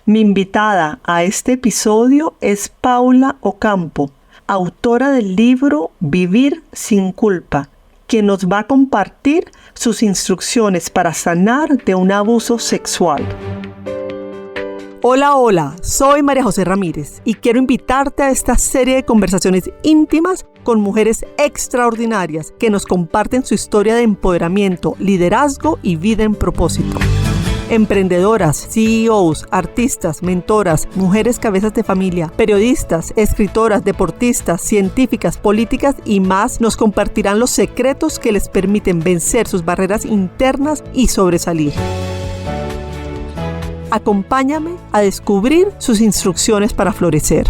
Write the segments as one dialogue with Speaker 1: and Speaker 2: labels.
Speaker 1: Mi invitada a este episodio es Paula Ocampo, autora del libro Vivir sin culpa, quien nos va a compartir sus instrucciones para sanar de un abuso sexual. Hola, soy María José Ramírez y quiero invitarte a esta serie de conversaciones íntimas con mujeres extraordinarias que nos comparten su historia de empoderamiento, liderazgo y vida en propósito. Emprendedoras, CEOs, artistas, mentoras, mujeres cabezas de familia, periodistas, escritoras, deportistas, científicas, políticas y más nos compartirán los secretos que les permiten vencer sus barreras internas y sobresalir. Acompáñame a descubrir sus instrucciones para florecer.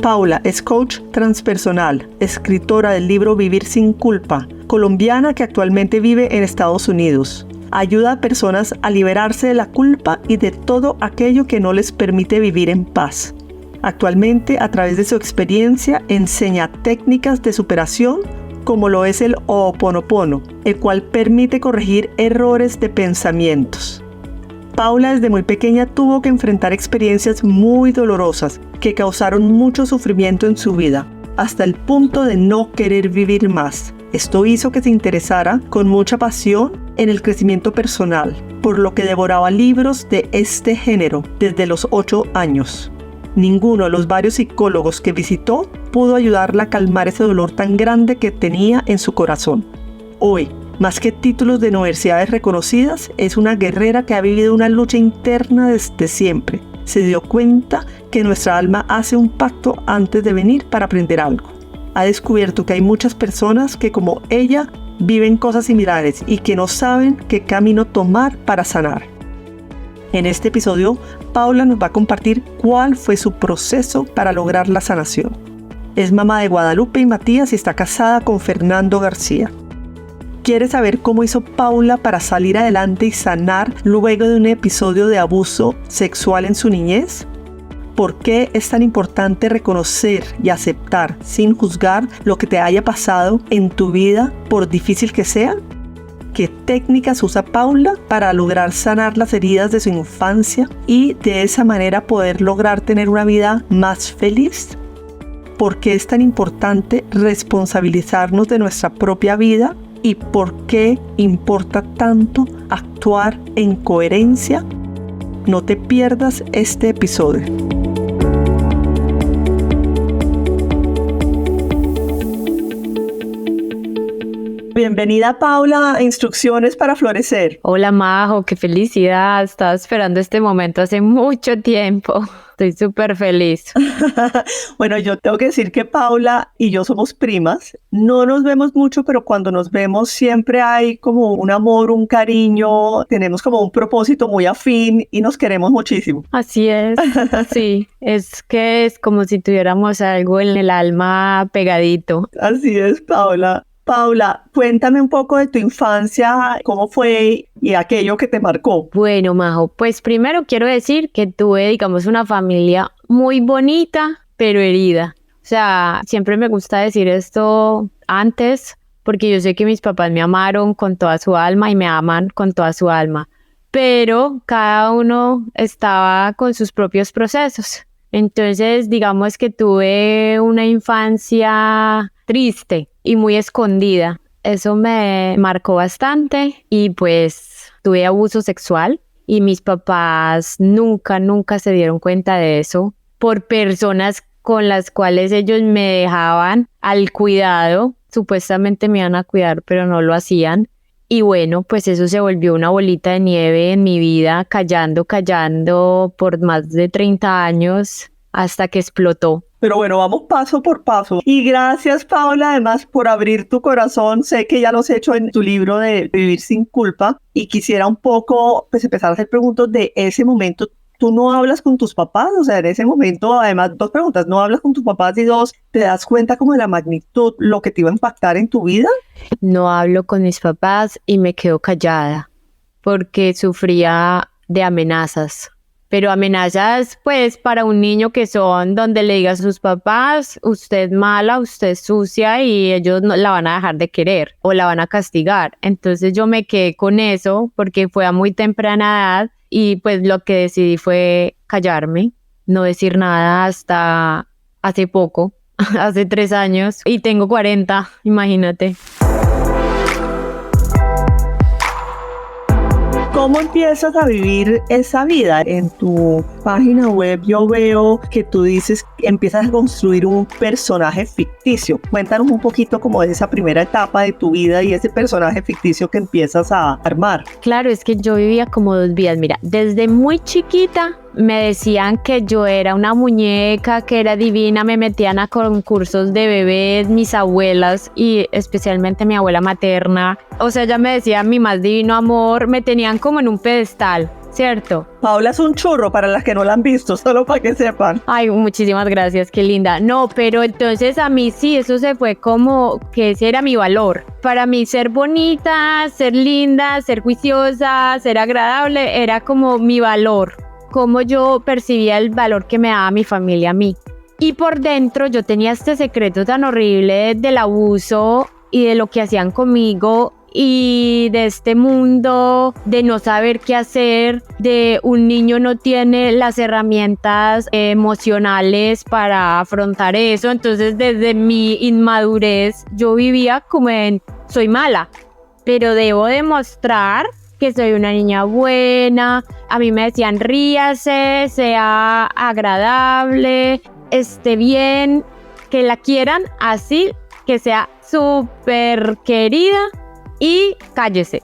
Speaker 1: Paula es coach transpersonal, escritora del libro Vivir sin culpa, colombiana que actualmente vive en Estados Unidos. Ayuda a personas a liberarse de la culpa y de todo aquello que no les permite vivir en paz. Actualmente, a través de su experiencia, enseña técnicas de superación como lo es el Ho'oponopono, el cual permite corregir errores de pensamientos. Paula desde muy pequeña tuvo que enfrentar experiencias muy dolorosas que causaron mucho sufrimiento en su vida, hasta el punto de no querer vivir más. Esto hizo que se interesara con mucha pasión en el crecimiento personal, por lo que devoraba libros de este género desde los 8 años. Ninguno de los varios psicólogos que visitó pudo ayudarla a calmar ese dolor tan grande que tenía en su corazón. Hoy, más que títulos de universidades reconocidas, es una guerrera que ha vivido una lucha interna desde siempre. Se dio cuenta que nuestra alma hace un pacto antes de venir para aprender algo. Ha descubierto que hay muchas personas que, como ella, viven cosas similares y que no saben qué camino tomar para sanar. En este episodio, Paula nos va a compartir cuál fue su proceso para lograr la sanación. Es mamá de Guadalupe y Matías y está casada con Fernando García. ¿Quieres saber cómo hizo Paula para salir adelante y sanar luego de un episodio de abuso sexual en su niñez? ¿Por qué es tan importante reconocer y aceptar sin juzgar lo que te haya pasado en tu vida, por difícil que sea? ¿Qué técnicas usa Paula para lograr sanar las heridas de su infancia y de esa manera poder lograr tener una vida más feliz? ¿Por qué es tan importante responsabilizarnos de nuestra propia vida? ¿Y por qué importa tanto actuar en coherencia? No te pierdas este episodio. Bienvenida, Paula, a Instrucciones para Florecer.
Speaker 2: Hola, Majo, qué felicidad. Estaba esperando este momento hace mucho tiempo. Estoy súper feliz.
Speaker 1: Bueno, yo tengo que decir que Paula y yo somos primas. No nos vemos mucho, pero cuando nos vemos siempre hay como un amor, un cariño. Tenemos como un propósito muy afín y nos queremos muchísimo.
Speaker 2: Así es, sí. Es que es como si tuviéramos algo en el alma pegadito.
Speaker 1: Así es, Paula. Paula, cuéntame un poco de tu infancia, cómo fue y aquello que te marcó.
Speaker 2: Bueno, Majo, pues primero quiero decir que tuve, digamos, una familia muy bonita, pero herida. O sea, siempre me gusta decir esto antes, porque yo sé que mis papás me amaron con toda su alma y me aman con toda su alma, pero cada uno estaba con sus propios procesos. Entonces, digamos que tuve una infancia triste y muy escondida. Eso me marcó bastante y pues tuve abuso sexual y mis papás nunca se dieron cuenta de eso por personas con las cuales ellos me dejaban al cuidado. Supuestamente me iban a cuidar, pero no lo hacían. Y bueno, pues eso se volvió una bolita de nieve en mi vida, callando por más de 30 años hasta que explotó.
Speaker 1: Pero bueno, vamos paso por paso. Y gracias, Paula, además, por abrir tu corazón. Sé que ya lo has hecho en tu libro de Vivir sin culpa. Y quisiera un poco, pues, empezar a hacer preguntas de ese momento. ¿Tú no hablas con tus papás? O sea, en ese momento, además, 2 preguntas. ¿No hablas con tus papás? Y 2, ¿te das cuenta como de la magnitud, lo que te iba a impactar en tu vida?
Speaker 2: No hablo con mis papás y me quedo callada porque sufría de amenazas. Pero amenazas, pues, para un niño que son donde le diga a sus papás, usted es mala, usted es sucia y ellos no la van a dejar de querer o la van a castigar. Entonces yo me quedé con eso porque fue a muy temprana edad y pues lo que decidí fue callarme, no decir nada hasta hace poco, hace 3 años y tengo 40, imagínate.
Speaker 1: ¿Cómo empiezas a vivir esa vida? En tu página web yo veo que tú dices que empiezas a construir un personaje ficticio. Cuéntanos un poquito como de esa primera etapa de tu vida y ese personaje ficticio que empiezas a armar.
Speaker 2: Claro, es que yo vivía como 2 vidas. Mira, desde muy chiquita me decían que yo era una muñeca, que era divina, me metían a concursos de bebés, mis abuelas y especialmente mi abuela materna. O sea, ella me decía mi más divino amor, me tenían como en un pedestal, ¿cierto?
Speaker 1: Paula es un churro para las que no la han visto, solo para que sepan.
Speaker 2: Ay, muchísimas gracias, qué linda. No, pero entonces a mí sí, eso se fue como que ese era mi valor. Para mí ser bonita, ser linda, ser juiciosa, ser agradable, era como mi valor. Cómo yo percibía el valor que me daba mi familia a mí. Y por dentro yo tenía este secreto tan horrible del abuso y de lo que hacían conmigo y de este mundo de no saber qué hacer, de un niño no tiene las herramientas emocionales para afrontar eso. Entonces desde mi inmadurez yo vivía como en soy mala, pero debo demostrar que soy una niña buena. A mí me decían ríase, sea agradable, esté bien, que la quieran así, que sea súper querida y cállese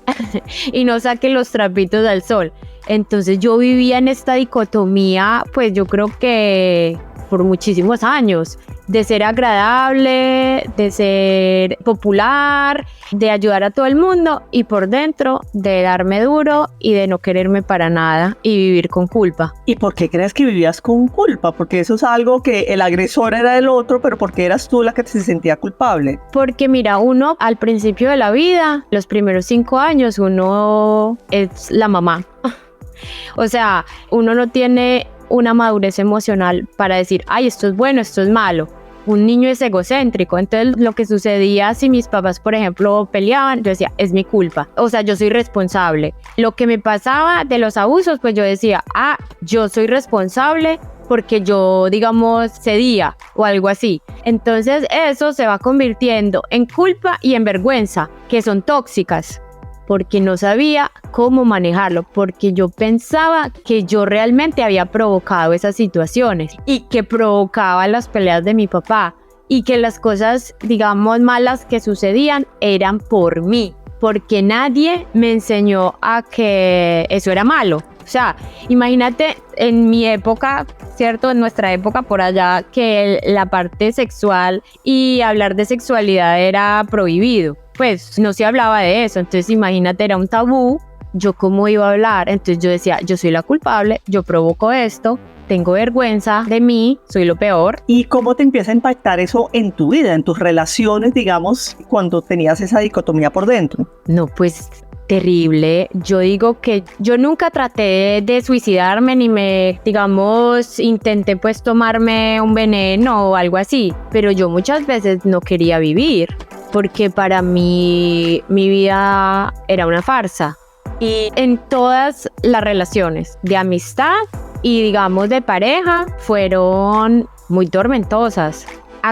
Speaker 2: y no saque los trapitos al sol. Entonces yo vivía en esta dicotomía, pues yo creo que por muchísimos años, de ser agradable, de ser popular, de ayudar a todo el mundo y por dentro de darme duro y de no quererme para nada y vivir con culpa.
Speaker 1: ¿Y por qué crees que vivías con culpa? Porque eso es algo que el agresor era el otro, pero ¿por qué eras tú la que se sentía culpable?
Speaker 2: Porque mira, uno al principio de la vida, los primeros 5 años, uno es la mamá. O sea, uno no tiene una madurez emocional para decir, ay, esto es bueno, esto es malo. Un niño es egocéntrico, entonces lo que sucedía si mis papás, por ejemplo, peleaban, yo decía, es mi culpa, o sea, yo soy responsable. Lo que me pasaba de los abusos, pues yo decía, yo soy responsable porque yo, digamos, cedía o algo así. Entonces eso se va convirtiendo en culpa y en vergüenza, que son tóxicas, porque no sabía cómo manejarlo, porque yo pensaba que yo realmente había provocado esas situaciones y que provocaba las peleas de mi papá y que las cosas, digamos, malas que sucedían eran por mí, porque nadie me enseñó a que eso era malo. O sea, imagínate en mi época, ¿cierto? En nuestra época por allá, que la parte sexual y hablar de sexualidad era prohibido. Pues no se hablaba de eso, entonces imagínate, era un tabú, yo cómo iba a hablar. Entonces yo decía, yo soy la culpable, yo provoco esto, tengo vergüenza de mí, soy lo peor.
Speaker 1: ¿Y cómo te empieza a impactar eso en tu vida, en tus relaciones, digamos, cuando tenías esa dicotomía por dentro?
Speaker 2: No, pues terrible. Yo digo que yo nunca traté de suicidarme ni digamos, intenté pues tomarme un veneno o algo así, pero yo muchas veces no quería vivir porque para mí mi vida era una farsa. Y en todas las relaciones de amistad y digamos de pareja fueron muy tormentosas.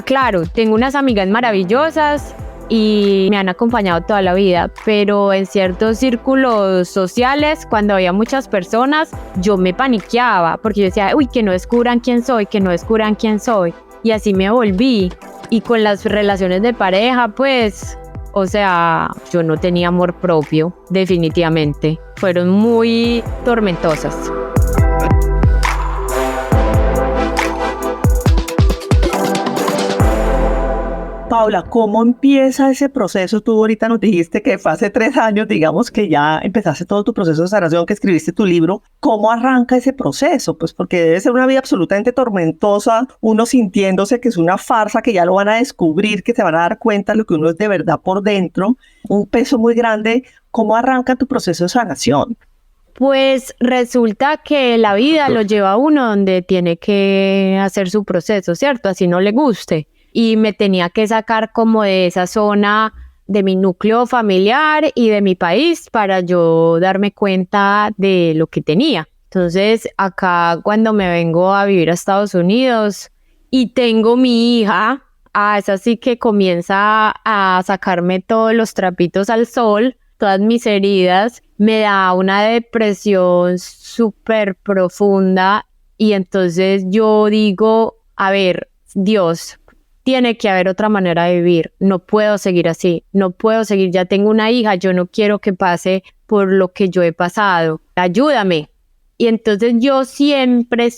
Speaker 2: Claro, tengo unas amigas maravillosas y me han acompañado toda la vida, pero en ciertos círculos sociales, cuando había muchas personas, yo me paniqueaba porque yo decía, uy, que no descubran quién soy, que no descubran quién soy. Y así me volví. Y con las relaciones de pareja, pues, o sea, yo no tenía amor propio, definitivamente. Fueron muy tormentosas.
Speaker 1: Paula, ¿cómo empieza ese proceso? Tú ahorita nos dijiste que fue hace 3 años, digamos que ya empezaste todo tu proceso de sanación, que escribiste tu libro. ¿Cómo arranca ese proceso? Pues porque debe ser una vida absolutamente tormentosa, uno sintiéndose que es una farsa, que ya lo van a descubrir, que se van a dar cuenta de lo que uno es de verdad por dentro, un peso muy grande. ¿Cómo arranca tu proceso de sanación?
Speaker 2: Pues resulta que la vida lo lleva a uno donde tiene que hacer su proceso, ¿cierto? Así no le guste. Y me tenía que sacar como de esa zona de mi núcleo familiar y de mi país para yo darme cuenta de lo que tenía. Entonces, acá cuando me vengo a vivir a Estados Unidos y tengo mi hija, es así que comienza a sacarme todos los trapitos al sol, todas mis heridas, me da una depresión súper profunda y entonces yo digo, a ver, Dios, tiene que haber otra manera de vivir, no puedo seguir así, no puedo seguir, ya tengo una hija, yo no quiero que pase por lo que yo he pasado, ayúdame. Y entonces yo siempre,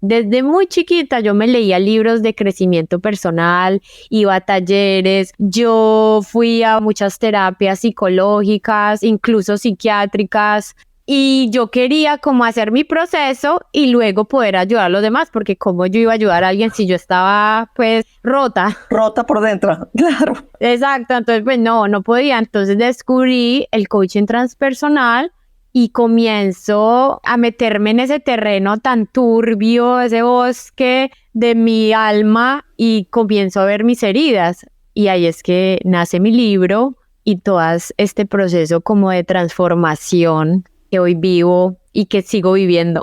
Speaker 2: desde muy chiquita yo me leía libros de crecimiento personal, iba a talleres, yo fui a muchas terapias psicológicas, incluso psiquiátricas, y yo quería como hacer mi proceso y luego poder ayudar a los demás, porque cómo yo iba a ayudar a alguien si yo estaba pues rota.
Speaker 1: Rota por dentro, claro.
Speaker 2: Exacto, entonces pues no podía, entonces descubrí el coaching transpersonal y comienzo a meterme en ese terreno tan turbio, ese bosque de mi alma y comienzo a ver mis heridas. Y ahí es que nace mi libro y todo este proceso como de transformación que hoy vivo y que sigo viviendo.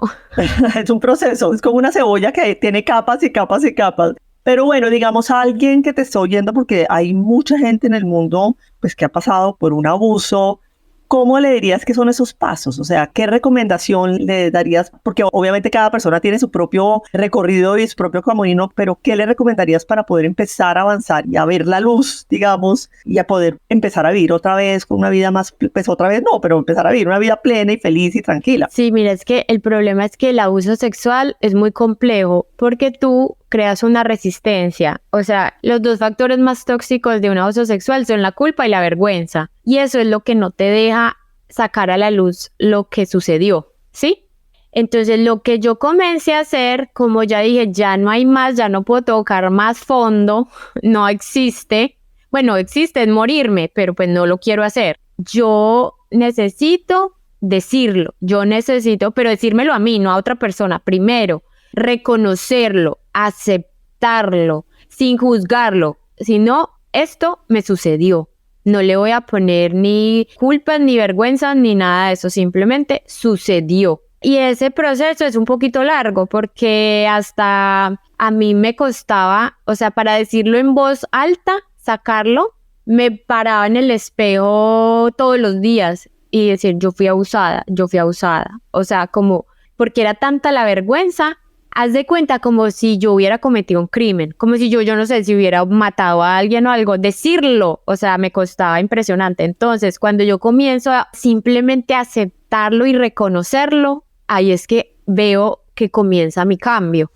Speaker 1: Es un proceso, es como una cebolla que tiene capas y capas y capas. Pero bueno, digamos a alguien que te está oyendo, porque hay mucha gente en el mundo pues, que ha pasado por un abuso. ¿Cómo le dirías que son esos pasos? O sea, ¿qué recomendación le darías? Porque obviamente cada persona tiene su propio recorrido y su propio camino, pero ¿qué le recomendarías para poder empezar a avanzar y a ver la luz, digamos, y a poder empezar a vivir otra vez con una vida más, pues otra vez no, pero empezar a vivir una vida plena y feliz y tranquila?
Speaker 2: Sí, mira, es que el problema es que el abuso sexual es muy complejo porque tú creas una resistencia. O sea, los dos factores más tóxicos de un abuso sexual son la culpa y la vergüenza. Y eso es lo que no te deja sacar a la luz lo que sucedió, ¿sí? Entonces, lo que yo comencé a hacer, como ya dije, ya no hay más, ya no puedo tocar más fondo, no existe. Bueno, existe, es morirme, pero pues no lo quiero hacer. Yo necesito decirlo, pero decírmelo a mí, no a otra persona. Primero, reconocerlo, aceptarlo, sin juzgarlo, sino esto me sucedió. No le voy a poner ni culpas, ni vergüenza, ni nada de eso, simplemente sucedió. Y ese proceso es un poquito largo porque hasta a mí me costaba, o sea, para decirlo en voz alta, sacarlo, me paraba en el espejo todos los días y decir, yo fui abusada. O sea, como, porque era tanta la vergüenza. Haz de cuenta como si yo hubiera cometido un crimen, como si yo no sé, si hubiera matado a alguien o algo, decirlo, o sea, me costaba impresionante. Entonces, cuando yo comienzo a simplemente aceptarlo y reconocerlo, ahí es que veo que comienza mi cambio.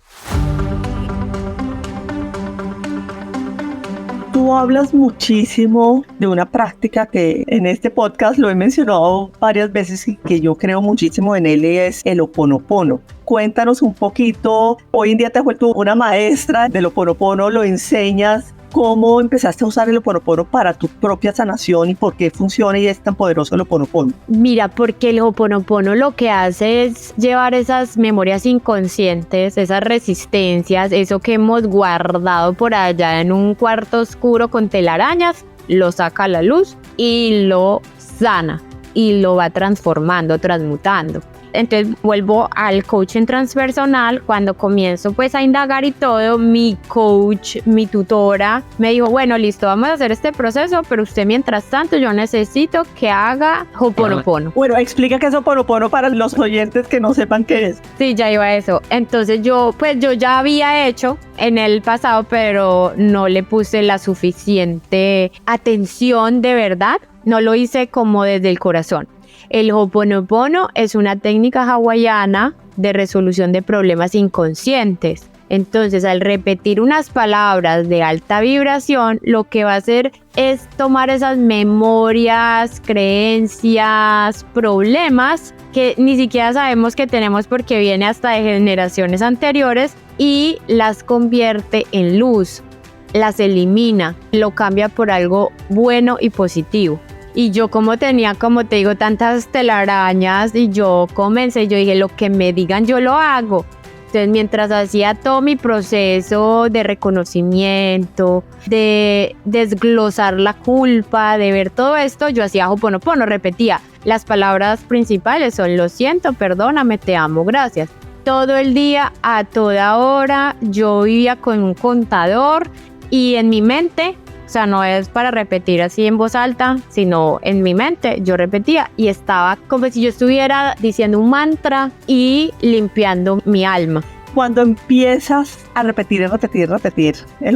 Speaker 1: Tú hablas muchísimo de una práctica que en este podcast lo he mencionado varias veces y que yo creo muchísimo en él, y es el Ho'oponopono. Cuéntanos un poquito, hoy en día te has vuelto una maestra del Ho'oponopono, lo enseñas. ¿Cómo empezaste a usar el Ho'oponopono para tu propia sanación y por qué funciona y es tan poderoso el Ho'oponopono?
Speaker 2: Mira, porque el Ho'oponopono lo que hace es llevar esas memorias inconscientes, esas resistencias, eso que hemos guardado por allá en un cuarto oscuro con telarañas, lo saca a la luz y lo sana y lo va transformando, transmutando. Entonces vuelvo al coaching transpersonal. Cuando comienzo pues a indagar y todo, mi coach, mi tutora me dijo, bueno, listo, vamos a hacer este proceso, pero usted mientras tanto yo necesito que haga Ho'oponopono.
Speaker 1: Bueno, explica qué es Ho'oponopono para los oyentes que no sepan qué es.
Speaker 2: Sí, ya iba a eso. Entonces yo ya había hecho en el pasado, pero no le puse la suficiente atención de verdad. No lo hice como desde el corazón. El Ho'oponopono es una técnica hawaiana de resolución de problemas inconscientes. Entonces, al repetir unas palabras de alta vibración, lo que va a hacer es tomar esas memorias, creencias, problemas que ni siquiera sabemos que tenemos porque viene hasta de generaciones anteriores y las convierte en luz, las elimina, lo cambia por algo bueno y positivo. Y yo como tenía, como te digo, tantas telarañas y yo comencé, yo dije, lo que me digan yo lo hago. Entonces mientras hacía todo mi proceso de reconocimiento, de desglosar la culpa, de ver todo esto, yo hacía Ho'oponopono, repetía. Las palabras principales son lo siento, perdóname, te amo, gracias. Todo el día, a toda hora, yo vivía con un contador y en mi mente, o sea, no es para repetir así en voz alta, sino en mi mente yo repetía y estaba como si yo estuviera diciendo un mantra y limpiando mi alma.
Speaker 1: Cuando empiezas a repetir el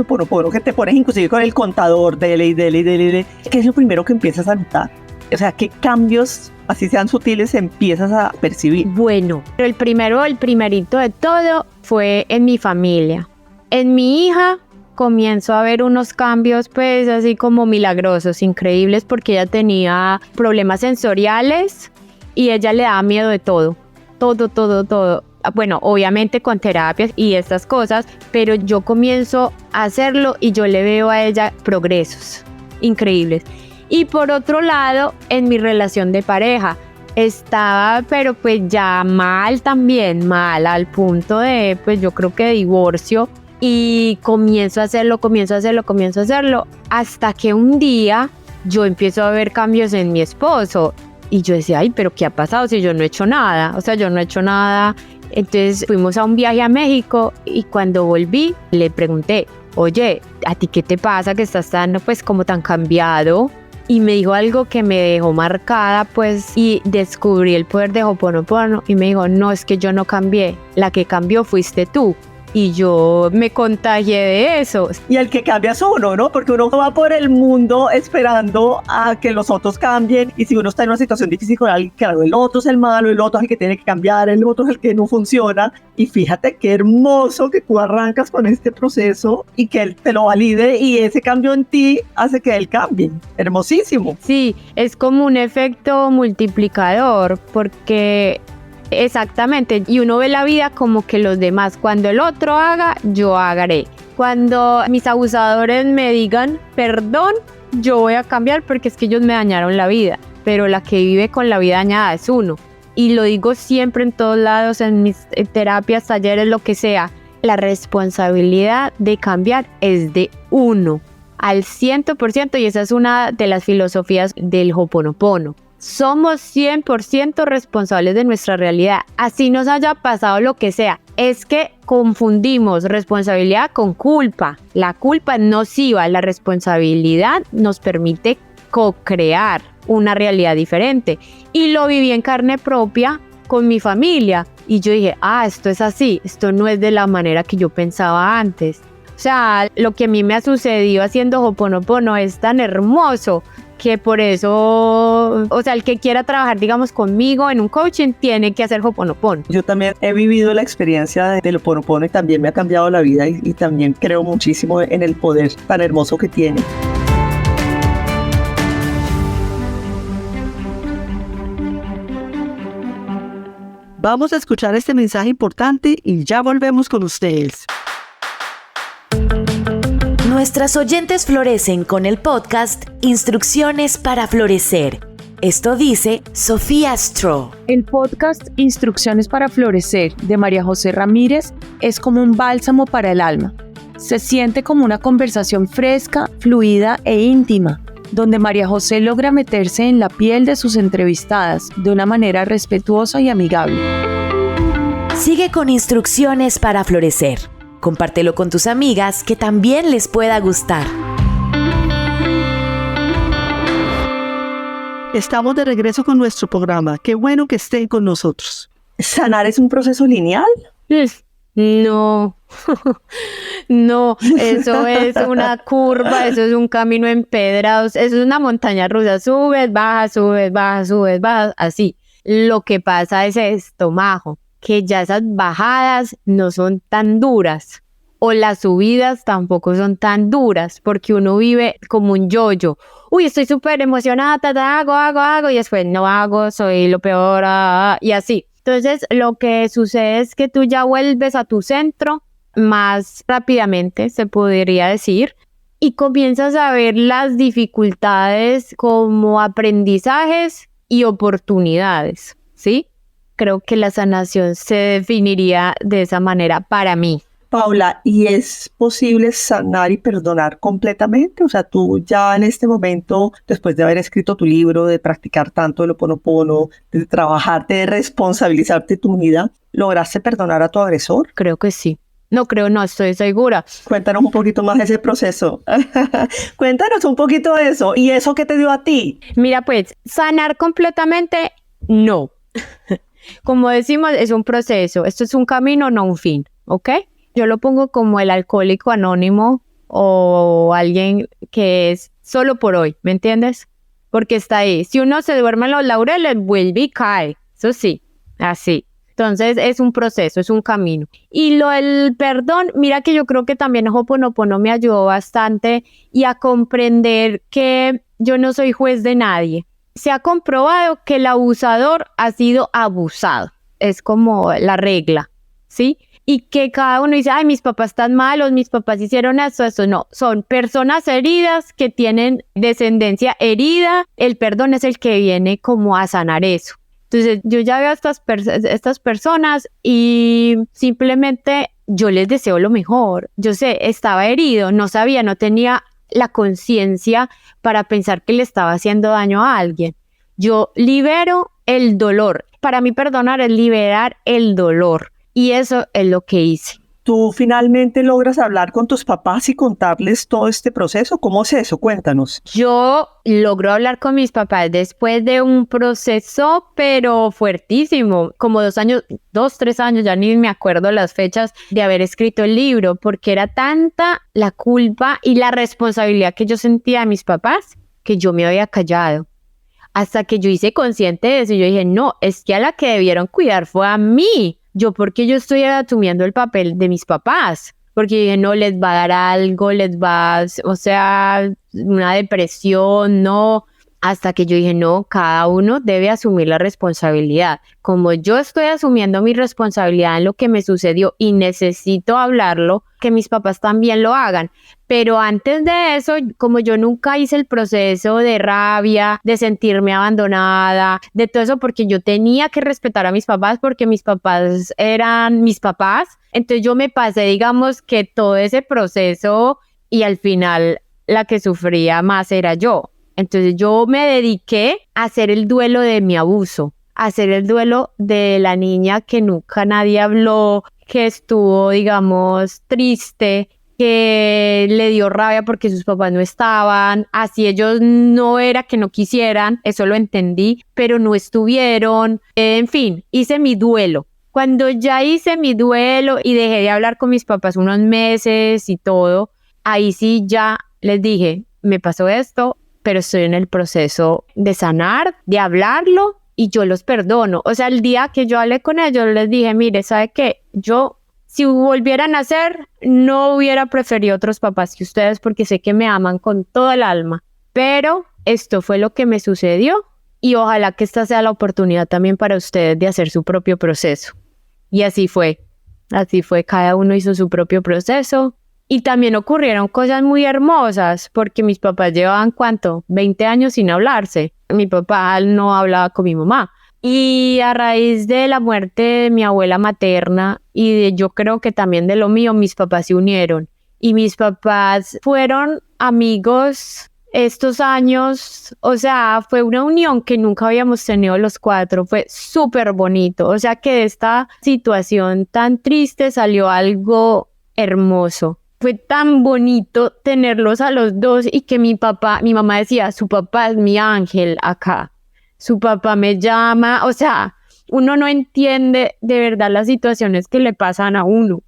Speaker 1: Ho'oponopono, que te pones inclusive con el contador, dele, ¿qué es lo primero que empiezas a notar? O sea, ¿qué cambios, así sean sutiles, empiezas a percibir?
Speaker 2: Bueno, pero el primerito de todo fue en mi familia. En mi hija comienzo a ver unos cambios pues así como milagrosos, increíbles, porque ella tenía problemas sensoriales y ella le daba miedo de todo. Bueno, obviamente con terapias y estas cosas, pero yo comienzo a hacerlo y yo le veo a ella progresos increíbles. Y por otro lado, en mi relación de pareja, estaba pero pues ya mal también, mal al punto de pues yo creo que de divorcio. Y comienzo a hacerlo, hasta que un día yo empiezo a ver cambios en mi esposo. Y yo decía, ay, pero ¿qué ha pasado si yo no he hecho nada? O sea, yo no he hecho nada. Entonces fuimos a un viaje a México y cuando volví le pregunté, oye, ¿a ti qué te pasa que estás tan, pues, como tan cambiado? Y me dijo algo que me dejó marcada, pues, y descubrí el poder de Ho'oponopono y me dijo, no, es que yo no cambié, la que cambió fuiste tú. Y yo me contagié de eso.
Speaker 1: Y el que cambia es uno, ¿no? Porque uno va por el mundo esperando a que los otros cambien. Y si uno está en una situación difícil con alguien, claro, el otro es el malo, el otro es el que tiene que cambiar, el otro es el que no funciona. Y fíjate qué hermoso que tú arrancas con este proceso y que él te lo valide y ese cambio en ti hace que él cambie. Hermosísimo.
Speaker 2: Sí, es como un efecto multiplicador porque... Exactamente, y uno ve la vida como que los demás, cuando el otro haga, yo haré. Cuando mis abusadores me digan perdón, yo voy a cambiar porque es que ellos me dañaron la vida, pero la que vive con la vida dañada es uno. Y lo digo siempre en todos lados, en mis terapias, talleres, lo que sea, la responsabilidad de cambiar es de uno, al 100%, y esa es una de las filosofías del Ho'oponopono. Somos 100% responsables de nuestra realidad, así nos haya pasado lo que sea. Es que confundimos responsabilidad con culpa. La culpa es nociva, la responsabilidad nos permite co-crear una realidad diferente. Y lo viví en carne propia con mi familia. Y yo dije, esto es así, esto no es de la manera que yo pensaba antes. O sea, lo que a mí me ha sucedido haciendo Ho'oponopono es tan hermoso que por eso, o sea, el que quiera trabajar, digamos, conmigo en un coaching tiene que hacer Ho'oponopono.
Speaker 1: Yo también he vivido la experiencia del Ho'oponopono y también me ha cambiado la vida y también creo muchísimo en el poder tan hermoso que tiene. Vamos a escuchar este mensaje importante y ya volvemos con ustedes.
Speaker 3: Nuestras oyentes florecen con el podcast Instrucciones para Florecer. Esto dice Sofía Stroh.
Speaker 4: El podcast Instrucciones para Florecer de María José Ramírez es como un bálsamo para el alma. Se siente como una conversación fresca, fluida e íntima, donde María José logra meterse en la piel de sus entrevistadas de una manera respetuosa y amigable.
Speaker 3: Sigue con Instrucciones para Florecer. Compártelo con tus amigas que también les pueda gustar.
Speaker 1: Estamos de regreso con nuestro programa. Qué bueno que estén con nosotros. ¿Sanar es un proceso lineal?
Speaker 2: No, no, eso es una curva, eso es un camino empedrado, eso es una montaña rusa, subes, bajas, así. Lo que pasa es esto, Majo, que ya esas bajadas no son tan duras o las subidas tampoco son tan duras porque uno vive como un yo-yo. Uy, estoy súper emocionada, hago y después no hago, soy lo peor, y así. Entonces lo que sucede es que tú ya vuelves a tu centro más rápidamente, se podría decir, y comienzas a ver las dificultades como aprendizajes y oportunidades, ¿sí? Creo que la sanación se definiría de esa manera para mí.
Speaker 1: Paula, ¿y es posible sanar y perdonar completamente? O sea, tú ya en este momento, después de haber escrito tu libro, de practicar tanto el Ho'oponopono, de trabajarte, de responsabilizarte de tu vida, ¿lograste perdonar a tu agresor?
Speaker 2: Creo que sí. No creo, no estoy segura.
Speaker 1: Cuéntanos un poquito más de ese proceso. Cuéntanos un poquito de eso. ¿Y eso qué te dio a ti?
Speaker 2: Mira, pues, sanar completamente, no. Como decimos, es un proceso. Esto es un camino, no un fin, ¿ok? Yo lo pongo como el alcohólico anónimo o alguien que es solo por hoy, ¿me entiendes? Porque está ahí. Si uno se duerme en los laureles, vuelve y cae. Eso sí, así. Entonces es un proceso, es un camino. Y lo del perdón, mira que yo creo que también Ho'oponopono me ayudó bastante y a comprender que yo no soy juez de nadie. Se ha comprobado que el abusador ha sido abusado. Es como la regla, ¿sí? Y que cada uno dice, ay, mis papás están malos, mis papás hicieron esto. No, son personas heridas que tienen descendencia herida. El perdón es el que viene como a sanar eso. Entonces yo ya veo a estas personas y simplemente yo les deseo lo mejor. Yo sé, estaba herido, no sabía, no tenía la conciencia para pensar que le estaba haciendo daño a alguien. Yo libero el dolor. Para mí perdonar es liberar el dolor. Y eso es lo que hice.
Speaker 1: ¿Tú finalmente logras hablar con tus papás y contarles todo este proceso? ¿Cómo es eso? Cuéntanos.
Speaker 2: Yo logro hablar con mis papás después de un proceso, pero fuertísimo, como 3 años, ya ni me acuerdo las fechas de haber escrito el libro, porque era tanta la culpa y la responsabilidad que yo sentía de mis papás que yo me había callado. Hasta que yo hice consciente de eso, yo dije, no, es que a la que debieron cuidar fue a mí. Yo, porque yo estoy asumiendo el papel de mis papás, porque dije, no, les va a dar algo, o sea, una depresión, no, hasta que yo dije, no, cada uno debe asumir la responsabilidad. Como yo estoy asumiendo mi responsabilidad en lo que me sucedió y necesito hablarlo, que mis papás también lo hagan. Pero antes de eso, como yo nunca hice el proceso de rabia, de sentirme abandonada, de todo eso, porque yo tenía que respetar a mis papás, porque mis papás eran mis papás. Entonces yo me pasé, digamos, que todo ese proceso y al final la que sufría más era yo. Entonces yo me dediqué a hacer el duelo de mi abuso, a hacer el duelo de la niña que nunca nadie habló, que estuvo, digamos, triste, que le dio rabia porque sus papás no estaban, así ellos no era que no quisieran, eso lo entendí, pero no estuvieron, en fin, hice mi duelo. Cuando ya hice mi duelo y dejé de hablar con mis papás unos meses y todo, ahí sí ya les dije, me pasó esto, pero estoy en el proceso de sanar, de hablarlo y yo los perdono. O sea, el día que yo hablé con ellos les dije, mire, ¿sabe qué? Yo, si volvieran a nacer, no hubiera preferido otros papás que ustedes porque sé que me aman con todo el alma. Pero esto fue lo que me sucedió y ojalá que esta sea la oportunidad también para ustedes de hacer su propio proceso. Y así fue, cada uno hizo su propio proceso. Y también ocurrieron cosas muy hermosas, porque mis papás llevaban, ¿cuánto? 20 años sin hablarse. Mi papá no hablaba con mi mamá. Y a raíz de la muerte de mi abuela materna y yo creo que también de lo mío, mis papás se unieron. Y mis papás fueron amigos estos años. O sea, fue una unión que nunca habíamos tenido los 4. Fue súper bonito. O sea, que de esta situación tan triste salió algo hermoso. Fue tan bonito tenerlos a los dos y que mi mamá decía, su papá es mi ángel acá, su papá me llama, o sea, uno no entiende de verdad las situaciones que le pasan a uno,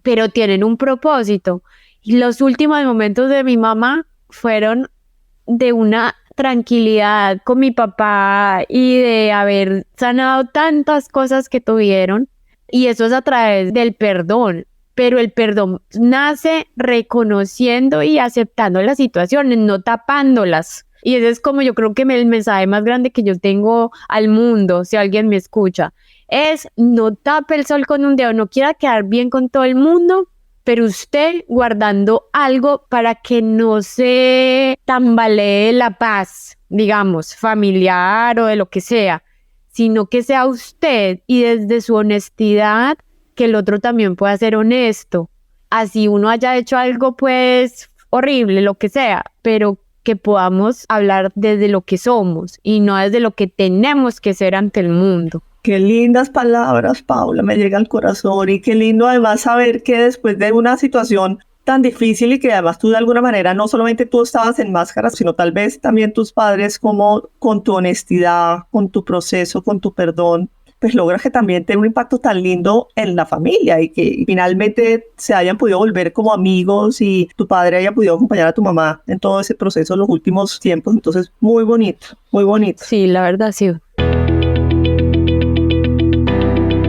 Speaker 2: pero tienen un propósito. Y los últimos momentos de mi mamá fueron de una tranquilidad con mi papá y de haber sanado tantas cosas que tuvieron, y eso es a través del perdón. Pero el perdón nace reconociendo y aceptando las situaciones, no tapándolas. Y ese es como yo creo que el mensaje más grande que yo tengo al mundo, si alguien me escucha, es no tape el sol con un dedo, no quiera quedar bien con todo el mundo, pero usted guardando algo para que no se tambalee la paz, digamos, familiar o de lo que sea, sino que sea usted y desde su honestidad que el otro también pueda ser honesto. Así uno haya hecho algo pues horrible, lo que sea, pero que podamos hablar desde lo que somos y no desde lo que tenemos que ser ante el mundo.
Speaker 1: Qué lindas palabras, Paula, me llega al corazón, y qué lindo además saber que después de una situación tan difícil y que además tú de alguna manera no solamente tú estabas en máscara, sino tal vez también tus padres, como con tu honestidad, con tu proceso, con tu perdón, pues logras que también tenga un impacto tan lindo en la familia y que finalmente se hayan podido volver como amigos y tu padre haya podido acompañar a tu mamá en todo ese proceso en los últimos tiempos. Entonces, muy bonito, muy bonito.
Speaker 2: Sí, la verdad sí.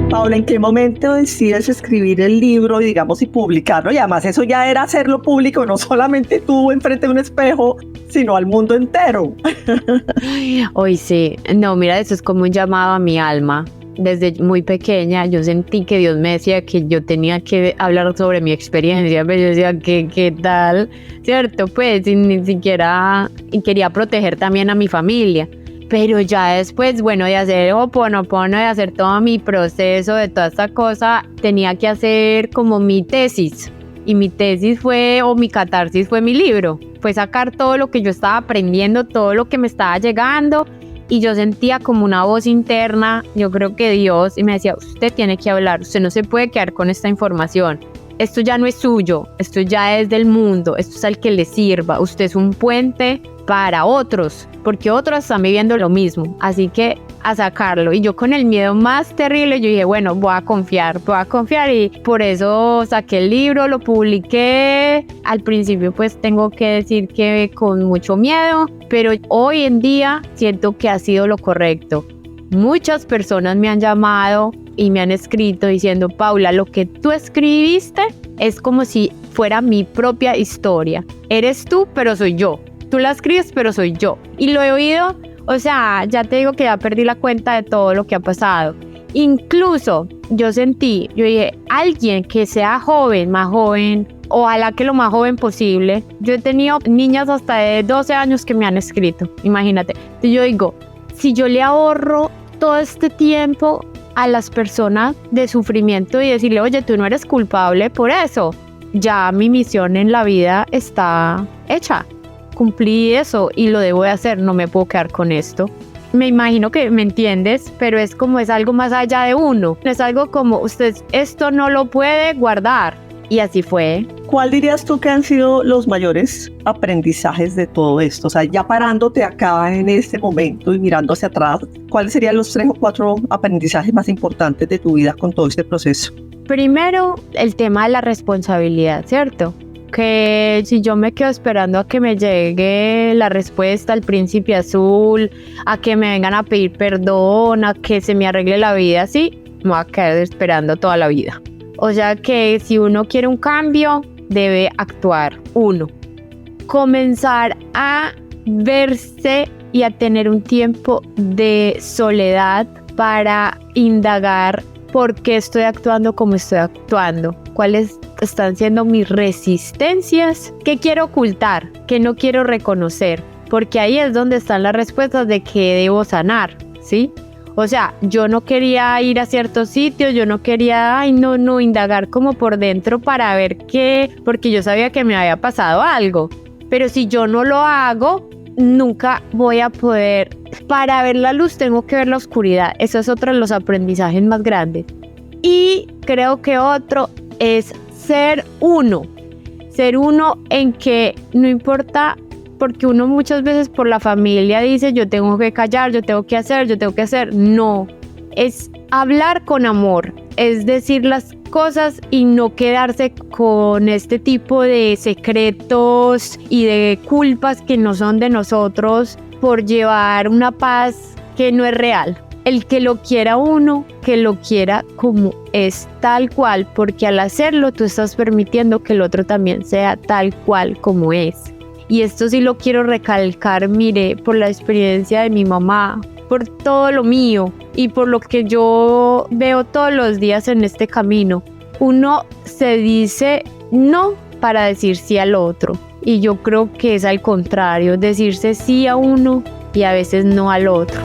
Speaker 1: Paula, ¿en qué momento decides escribir el libro, digamos, y publicarlo? Y además eso ya era hacerlo público, no solamente tú enfrente de un espejo, sino al mundo entero.
Speaker 2: Hoy sí, no, mira, eso es como un llamado a mi alma. Desde muy pequeña yo sentí que Dios me decía que yo tenía que hablar sobre mi experiencia, pero yo decía, ¿qué tal? ¿Cierto? Pues ni siquiera, y quería proteger también a mi familia. Pero ya después, bueno, de hacer Ho'oponopono, de hacer todo mi proceso, de toda esta cosa, tenía que hacer como mi tesis. Y mi tesis fue, o mi catarsis fue mi libro. Fue sacar todo lo que yo estaba aprendiendo, todo lo que me estaba llegando. Y yo sentía como una voz interna, yo creo que Dios, y me decía, usted tiene que hablar, usted no se puede quedar con esta información. Esto ya no es suyo, esto ya es del mundo, esto es al que le sirva. Usted es un puente para otros, porque otros están viviendo lo mismo, así que a sacarlo. Y yo con el miedo más terrible, yo dije, bueno, voy a confiar, y por eso saqué el libro, lo publiqué. Al principio pues tengo que decir que con mucho miedo, pero hoy en día siento que ha sido lo correcto. Muchas personas me han llamado y me han escrito diciendo, Paula, lo que tú escribiste es como si fuera mi propia historia. Eres tú, pero soy yo. Tú la escribes, pero soy yo. Y lo he oído, o sea, ya te digo que ya perdí la cuenta de todo lo que ha pasado. Incluso yo dije, alguien que sea joven, más joven, ojalá que lo más joven posible. Yo he tenido niñas hasta de 12 años que me han escrito, imagínate. Entonces yo digo, si yo le ahorro todo este tiempo a las personas de sufrimiento y decirle, oye, tú no eres culpable por eso, ya mi misión en la vida está hecha. Cumplí eso y lo debo de hacer, no me puedo quedar con esto. Me imagino que me entiendes, pero es algo más allá de uno. Es algo como, usted esto no lo puede guardar. Y así fue.
Speaker 1: ¿Cuál dirías tú que han sido los mayores aprendizajes de todo esto? O sea, ya parándote acá en este momento y mirando hacia atrás, ¿cuáles serían los 3 o 4 aprendizajes más importantes de tu vida con todo este proceso?
Speaker 2: Primero, el tema de la responsabilidad, ¿cierto? Que si yo me quedo esperando a que me llegue la respuesta al príncipe azul, a que me vengan a pedir perdón, a que se me arregle la vida así, me voy a quedar esperando toda la vida. O sea que si uno quiere un cambio, debe actuar. 1. Comenzar a verse y a tener un tiempo de soledad para indagar por qué estoy actuando como estoy actuando. ¿Cuáles están siendo mis resistencias? ¿Qué quiero ocultar? ¿Qué no quiero reconocer? Porque ahí es donde están las respuestas de qué debo sanar, ¿sí? O sea, yo no quería ir a ciertos sitios, yo no quería, indagar como por dentro para ver qué, porque yo sabía que me había pasado algo. Pero si yo no lo hago, nunca voy a poder. Para ver la luz tengo que ver la oscuridad. Eso es otro de los aprendizajes más grandes. Y creo que otro es ser uno. Ser uno en que no importa, porque uno muchas veces por la familia dice yo tengo que callar, yo tengo que hacer. No, es hablar con amor, es decir las cosas y no quedarse con este tipo de secretos y de culpas que no son de nosotros por llevar una paz que no es real. El que lo quiera uno, que lo quiera como es, tal cual, porque al hacerlo tú estás permitiendo que el otro también sea tal cual como es. Y esto sí lo quiero recalcar, mire, por la experiencia de mi mamá, por todo lo mío y por lo que yo veo todos los días en este camino. Uno se dice no para decir sí al otro. Y yo creo que es al contrario, decirse sí a uno y a veces no al otro.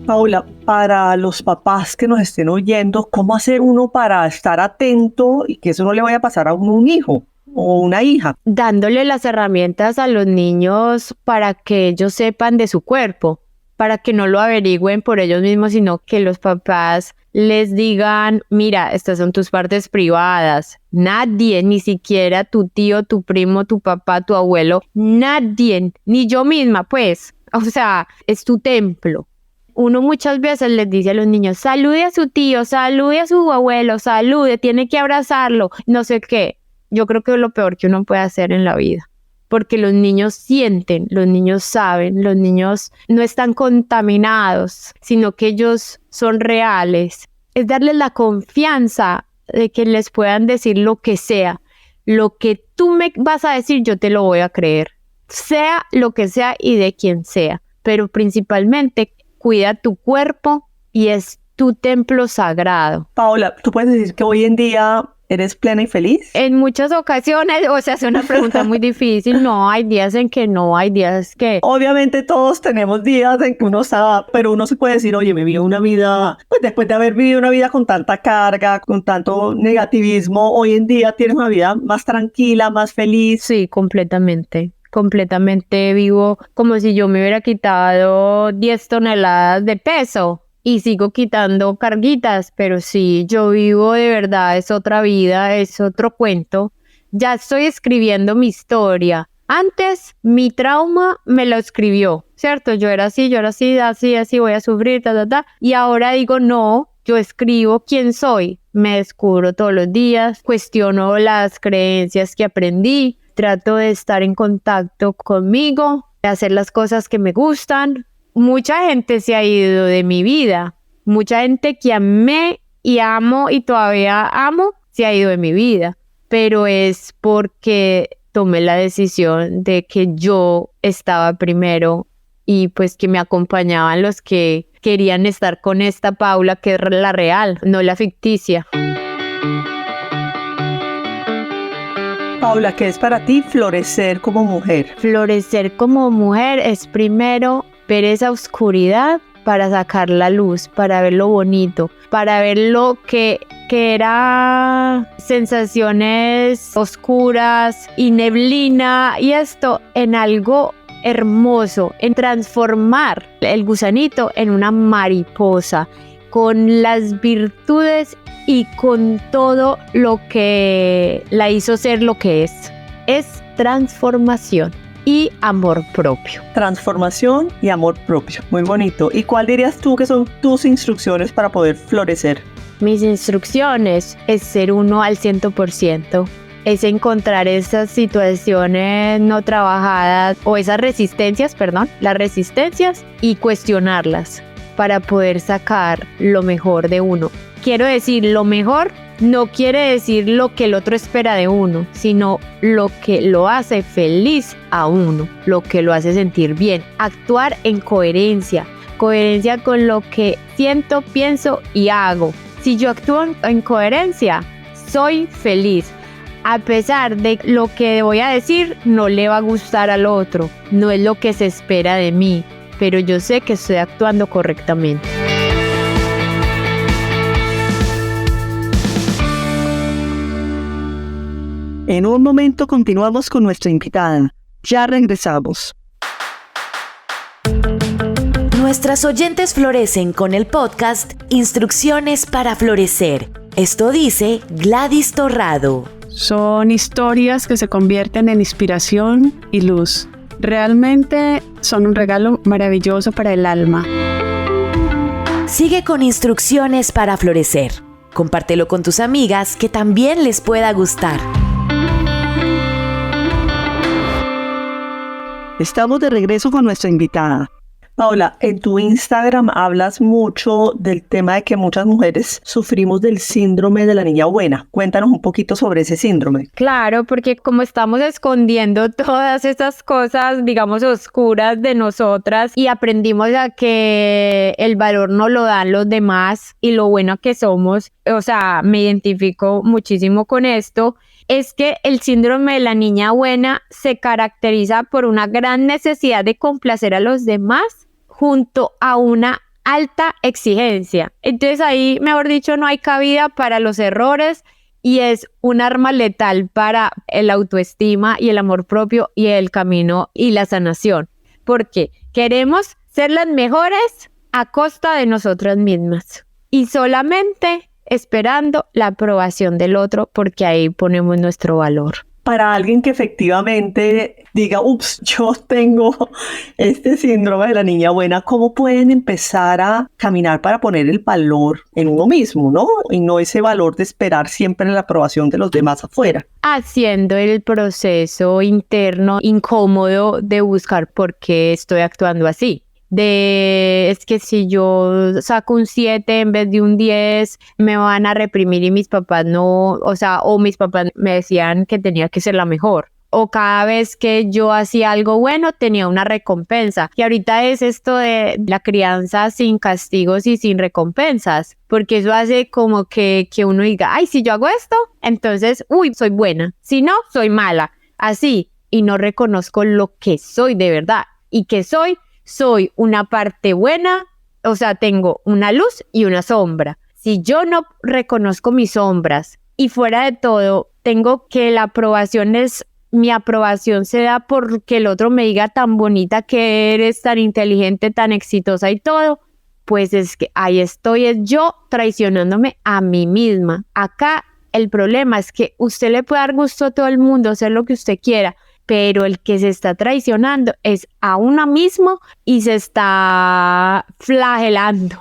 Speaker 1: Paula, para los papás que nos estén oyendo, ¿cómo hacer uno para estar atento y que eso no le vaya a pasar a uno un hijo o una hija?
Speaker 2: Dándole las herramientas a los niños para que ellos sepan de su cuerpo, para que no lo averigüen por ellos mismos, sino que los papás les digan, mira, estas son tus partes privadas. Nadie, ni siquiera tu tío, tu primo, tu papá, tu abuelo, nadie, ni yo misma, pues, o sea, es tu templo. Uno muchas veces les dice a los niños, salude a su tío, salude a su abuelo, salude, tiene que abrazarlo, no sé qué. Yo creo que es lo peor que uno puede hacer en la vida, porque los niños sienten, los niños saben, los niños no están contaminados, sino que ellos son reales. Es darles la confianza de que les puedan decir lo que sea. Lo que tú me vas a decir, yo te lo voy a creer, sea lo que sea y de quien sea, pero principalmente cuida tu cuerpo y es tu templo sagrado.
Speaker 1: Paula, ¿tú puedes decir que hoy en día eres plena y feliz?
Speaker 2: En muchas ocasiones, o sea, es una pregunta muy difícil. No, hay días en que no, hay días que...
Speaker 1: Obviamente todos tenemos días en que uno está, pero uno se puede decir, oye, me vi una vida, pues después de haber vivido una vida con tanta carga, con tanto negativismo, hoy en día tienes una vida más tranquila, más feliz.
Speaker 2: Sí, completamente vivo como si yo me hubiera quitado 10 toneladas de peso y sigo quitando carguitas, pero sí, yo vivo de verdad, es otra vida, es otro cuento. Ya estoy escribiendo mi historia. Antes, mi trauma me lo escribió, ¿cierto? Yo era así, así voy a sufrir, y ahora digo, no, yo escribo quién soy, me descubro todos los días, cuestiono las creencias que aprendí, trato de estar en contacto conmigo, de hacer las cosas que me gustan. Mucha gente se ha ido de mi vida, mucha gente que amé y amo y todavía amo, se ha ido de mi vida, pero es porque tomé la decisión de que yo estaba primero y pues que me acompañaban los que querían estar con esta Paula, que es la real, no la ficticia.
Speaker 1: Paula, ¿qué es para ti florecer como mujer?
Speaker 2: Florecer como mujer es primero ver esa oscuridad para sacar la luz, para ver lo bonito, para ver lo que era sensaciones oscuras y neblina y esto en algo hermoso, en transformar el gusanito en una mariposa con las virtudes y con todo lo que la hizo ser lo que es. Es transformación y amor propio.
Speaker 1: Transformación y amor propio. Muy bonito. ¿Y cuál dirías tú que son tus instrucciones para poder florecer?
Speaker 2: Mis instrucciones es ser uno al 100%. Es encontrar esas situaciones no trabajadas o esas resistencias, las resistencias y cuestionarlas para poder sacar lo mejor de uno. Quiero decir, lo mejor no quiere decir lo que el otro espera de uno, sino lo que lo hace feliz a uno, lo que lo hace sentir bien. Actuar en coherencia con lo que siento, pienso y hago. Si yo actúo en coherencia, soy feliz. A pesar de lo que voy a decir, no le va a gustar al otro, no es lo que se espera de mí, pero yo sé que estoy actuando correctamente.
Speaker 1: En un momento continuamos con nuestra invitada. Ya regresamos.
Speaker 3: Nuestras oyentes florecen con el podcast Instrucciones para Florecer. Esto dice Gladys Torrado.
Speaker 5: Son historias que se convierten en inspiración y luz. Realmente son un regalo maravilloso para el alma.
Speaker 3: Sigue con Instrucciones para Florecer. Compártelo con tus amigas que también les pueda gustar.
Speaker 1: Estamos de regreso con nuestra invitada. Paula, en tu Instagram hablas mucho del tema de que muchas mujeres sufrimos del síndrome de la niña buena. Cuéntanos un poquito sobre ese síndrome.
Speaker 2: Claro, porque como estamos escondiendo todas esas cosas, digamos, oscuras de nosotras y aprendimos a que el valor no lo dan los demás y lo bueno que somos, o sea, me identifico muchísimo con esto, es que el síndrome de la niña buena se caracteriza por una gran necesidad de complacer a los demás junto a una alta exigencia. Entonces ahí, mejor dicho, no hay cabida para los errores y es un arma letal para el autoestima y el amor propio y el camino y la sanación. Porque queremos ser las mejores a costa de nosotras mismas y solamente esperando la aprobación del otro, porque ahí ponemos nuestro valor.
Speaker 1: Para alguien que efectivamente diga, ups, yo tengo este síndrome de la niña buena, ¿cómo pueden empezar a caminar para poner el valor en uno mismo, ¿no? Y no ese valor de esperar siempre la aprobación de los demás afuera.
Speaker 2: Haciendo el proceso interno incómodo de buscar por qué estoy actuando así. Es que si yo saco un 7 en vez de un 10, me van a reprimir y mis papás no, o mis papás me decían que tenía que ser la mejor. O cada vez que yo hacía algo bueno tenía una recompensa. Y ahorita es esto de la crianza sin castigos y sin recompensas, porque eso hace como que uno diga, ay, si yo hago esto, entonces, soy buena. Si no, soy mala. Así, y no reconozco lo que soy de verdad. ¿Y que soy? Soy una parte buena, o sea, tengo una luz y una sombra. Si yo no reconozco mis sombras y fuera de todo, tengo que mi aprobación se da porque el otro me diga tan bonita que eres, tan inteligente, tan exitosa y todo, pues es que ahí estoy, es yo traicionándome a mí misma. Acá el problema es que usted le puede dar gusto a todo el mundo, hacer lo que usted quiera, pero el que se está traicionando es a uno mismo y se está flagelando,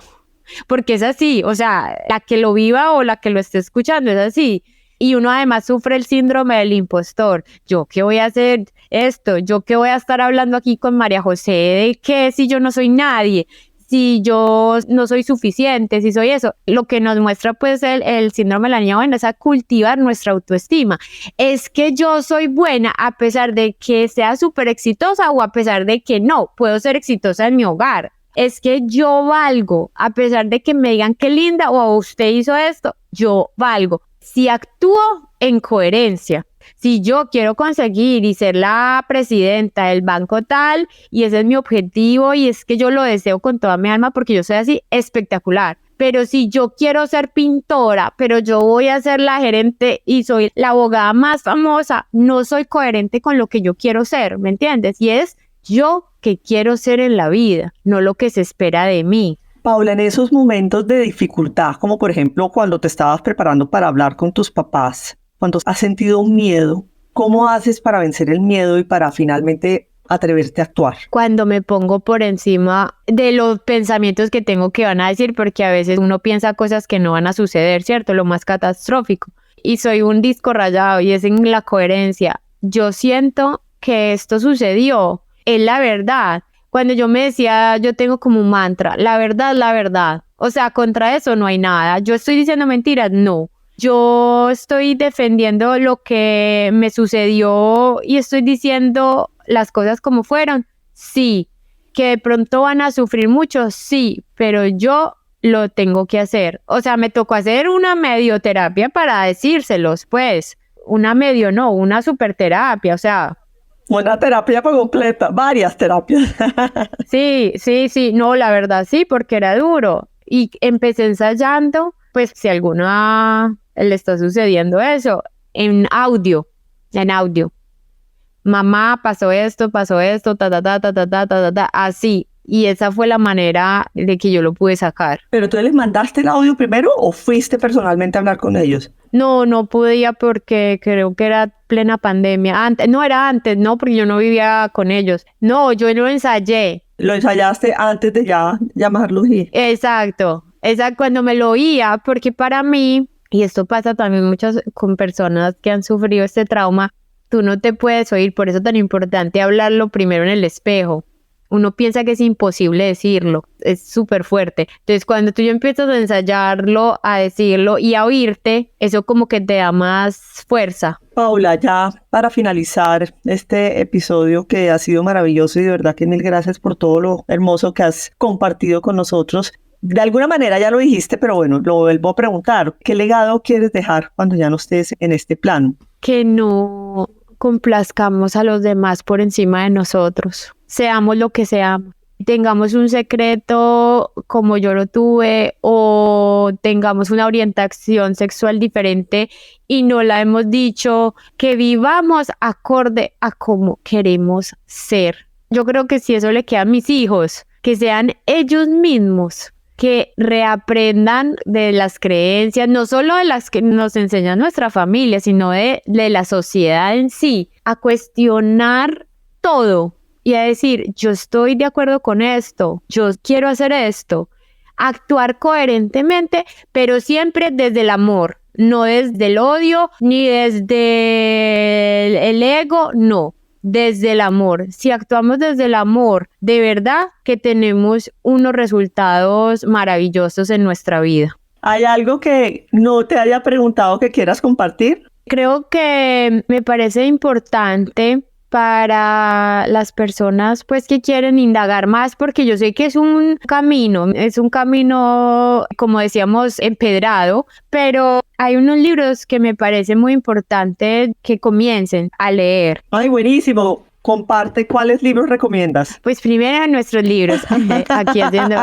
Speaker 2: porque es así, o sea, la que lo viva o la que lo esté escuchando es así, y uno además sufre el síndrome del impostor. ¿Yo qué voy a hacer esto? ¿Yo qué voy a estar hablando aquí con María José de qué si yo no soy nadie? Si yo no soy suficiente, si soy eso. Lo que nos muestra pues el síndrome de la niña buena es a cultivar nuestra autoestima. Es que yo soy buena a pesar de que sea súper exitosa o a pesar de que no, puedo ser exitosa en mi hogar. Es que yo valgo a pesar de que me digan qué linda o usted hizo esto, yo valgo. Si actúo en coherencia, si yo quiero conseguir y ser la presidenta del banco tal y ese es mi objetivo y es que yo lo deseo con toda mi alma porque yo soy así, espectacular. Pero si yo quiero ser pintora, pero yo voy a ser la gerente y soy la abogada más famosa, no soy coherente con lo que yo quiero ser, ¿me entiendes? Y es yo que quiero ser en la vida, no lo que se espera de mí.
Speaker 1: Paula, en esos momentos de dificultad, como por ejemplo cuando te estabas preparando para hablar con tus papás, cuando has sentido un miedo, ¿cómo haces para vencer el miedo y para finalmente atreverte a actuar?
Speaker 2: Cuando me pongo por encima de los pensamientos que tengo que van a decir, porque a veces uno piensa cosas que no van a suceder, ¿cierto? Lo más catastrófico. Y soy un disco rayado y es en la coherencia. Yo siento que esto sucedió, es la verdad. Cuando yo me decía, yo tengo como un mantra, la verdad, la verdad. O sea, contra eso no hay nada. Yo estoy diciendo mentiras, no. Yo estoy defendiendo lo que me sucedió y estoy diciendo las cosas como fueron. Sí. Que de pronto van a sufrir mucho, sí, pero yo lo tengo que hacer. O sea, me tocó hacer una medioterapia para decírselos, pues. Una medio no, una superterapia, o sea.
Speaker 1: Una terapia completa, varias terapias.
Speaker 2: Sí, no, la verdad sí, porque era duro. Y empecé ensayando, pues si a alguno le está sucediendo eso, en audio. Mamá, pasó esto, así. Y esa fue la manera de que yo lo pude sacar.
Speaker 1: ¿Pero tú les mandaste el audio primero o fuiste personalmente a hablar con ellos?
Speaker 2: No podía porque creo que era plena pandemia. Era antes, no, porque yo no vivía con ellos. No, yo lo ensayé.
Speaker 1: Lo ensayaste antes de ya llamarlos y...
Speaker 2: Exacto, cuando me lo oía, porque para mí, y esto pasa también muchas con personas que han sufrido este trauma, tú no te puedes oír, por eso es tan importante hablarlo primero en el espejo. uno piensa que es imposible decirlo, es súper fuerte. Entonces cuando tú ya empiezas a ensayarlo, a decirlo y a oírte, eso como que te da más fuerza.
Speaker 1: Paula, ya para finalizar este episodio que ha sido maravilloso y de verdad que mil gracias por todo lo hermoso que has compartido con nosotros. De alguna manera ya lo dijiste, pero bueno, lo vuelvo a preguntar. ¿Qué legado quieres dejar cuando ya no estés en este plano?
Speaker 2: Que no complazcamos a los demás por encima de nosotros. Seamos lo que seamos. Tengamos un secreto como yo lo tuve o tengamos una orientación sexual diferente y no la hemos dicho, que vivamos acorde a cómo queremos ser. Yo creo que si eso le queda a mis hijos, que sean ellos mismos, que reaprendan de las creencias, no solo de las que nos enseña nuestra familia, sino de la sociedad en sí, a cuestionar todo y a decir, yo estoy de acuerdo con esto, yo quiero hacer esto, actuar coherentemente, pero siempre desde el amor, no desde el odio, ni desde el ego, no. Desde el amor. Si actuamos desde el amor, de verdad que tenemos unos resultados maravillosos en nuestra vida.
Speaker 1: ¿Hay algo que no te haya preguntado que quieras compartir?
Speaker 2: Creo que me parece importante para las personas pues que quieren indagar más, porque yo sé que es un camino, como decíamos, empedrado, pero hay unos libros que me parece muy importante que comiencen a leer.
Speaker 1: Ay, buenísimo. Comparte cuáles libros recomiendas.
Speaker 2: Pues primero nuestros libros. Aquí haciendo...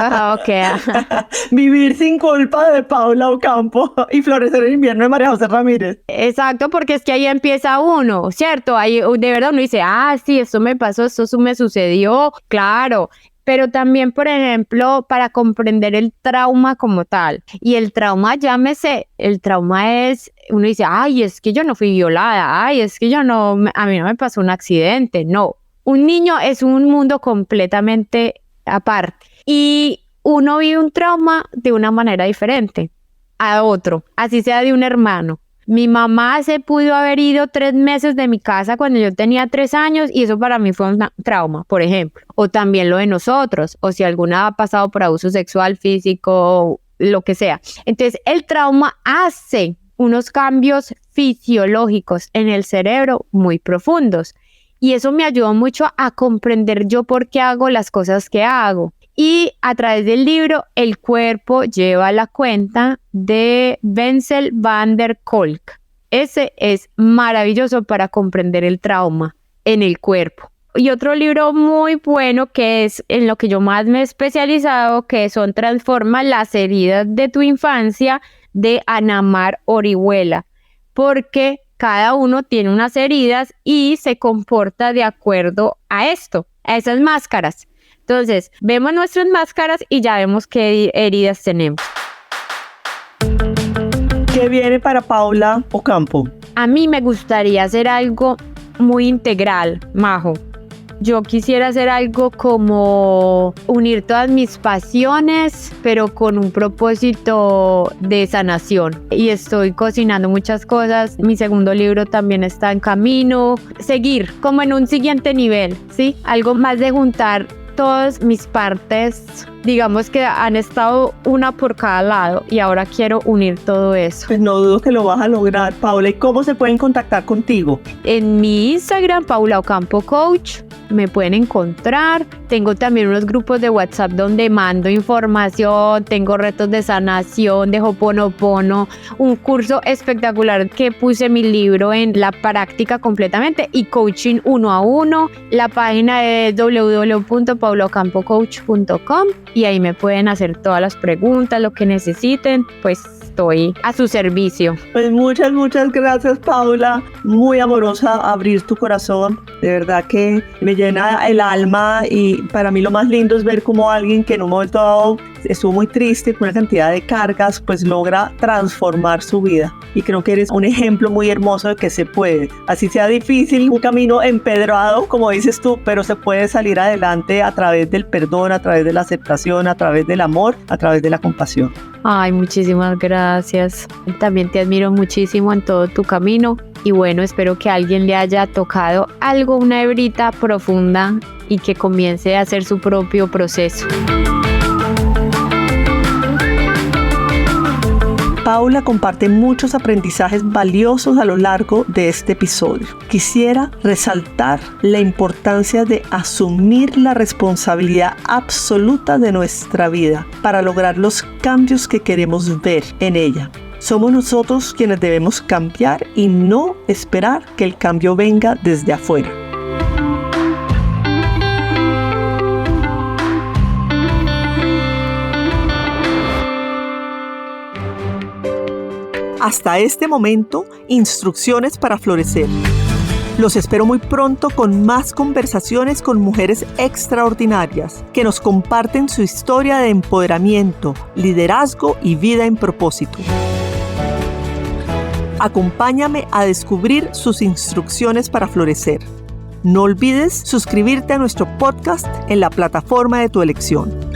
Speaker 1: Vivir sin culpa de Paula Ocampo y Florecer en invierno de María José Ramírez.
Speaker 2: Exacto, porque es que ahí empieza uno, ¿cierto? Ahí de verdad uno dice, sí, esto me pasó, esto me sucedió, claro. Pero también, por ejemplo, para comprender el trauma como tal. Y el trauma, llámese, el trauma es, uno dice, es que yo no fui violada, es que a mí no me pasó un accidente. No, un niño es un mundo completamente aparte. Y uno vive un trauma de una manera diferente a otro, así sea de un hermano. Mi mamá se pudo haber ido 3 meses de mi casa cuando yo tenía 3 años y eso para mí fue un trauma, por ejemplo. O también lo de nosotros, o si alguna ha pasado por abuso sexual, físico, lo que sea. Entonces, el trauma hace unos cambios fisiológicos en el cerebro muy profundos. Y eso me ayudó mucho a comprender yo por qué hago las cosas que hago. Y a través del libro, El cuerpo lleva la cuenta de Bessel van der Kolk. Ese es maravilloso para comprender el trauma en el cuerpo. Y otro libro muy bueno que es en lo que yo más me he especializado, que son Transforma las heridas de tu infancia, de Ana Mar Orihuela. Porque cada uno tiene unas heridas y se comporta de acuerdo a esto, a esas máscaras. Entonces, vemos nuestras máscaras y ya vemos qué heridas tenemos.
Speaker 1: ¿Qué viene para Paula Ocampo?
Speaker 2: A mí me gustaría hacer algo muy integral, Majo. Yo quisiera hacer algo como unir todas mis pasiones, pero con un propósito de sanación. Y estoy cocinando muchas cosas. Mi segundo libro también está en camino. Seguir como en un siguiente nivel, ¿sí? Algo más de juntar todas mis partes, digamos que han estado una por cada lado y ahora quiero unir todo eso.
Speaker 1: Pues no dudo que lo vas a lograr, Paula. ¿Y cómo se pueden contactar contigo?
Speaker 2: En mi Instagram, Paula Ocampo Coach, me pueden encontrar. Tengo también unos grupos de WhatsApp donde mando información, tengo retos de sanación, de Ho'oponopono, un curso espectacular que puse mi libro en la práctica completamente y coaching 1 a 1. La página es www.paulaocampocoach.com y ahí me pueden hacer todas las preguntas, lo que necesiten, pues estoy a su servicio.
Speaker 1: Pues muchas gracias, Paula. Muy amorosa abrir tu corazón. De verdad que me llena el alma y para mí lo más lindo es ver cómo alguien que en un momento dado estuvo muy triste con una cantidad de cargas, pues logra transformar su vida. Y creo que eres un ejemplo muy hermoso de que se puede. Así sea difícil, un camino empedrado, como dices tú, pero se puede salir adelante a través del perdón, a través de la aceptación, a través del amor, a través de la compasión.
Speaker 2: Ay, muchísimas gracias. También te admiro muchísimo en todo tu camino. Y bueno, espero que a alguien le haya tocado algo, una hebrita profunda y que comience a hacer su propio proceso.
Speaker 1: Paula comparte muchos aprendizajes valiosos a lo largo de este episodio. Quisiera resaltar la importancia de asumir la responsabilidad absoluta de nuestra vida para lograr los cambios que queremos ver en ella. Somos nosotros quienes debemos cambiar y no esperar que el cambio venga desde afuera. Hasta este momento, Instrucciones para Florecer. Los espero muy pronto con más conversaciones con mujeres extraordinarias que nos comparten su historia de empoderamiento, liderazgo y vida en propósito. Acompáñame a descubrir sus instrucciones para florecer. No olvides suscribirte a nuestro podcast en la plataforma de tu elección.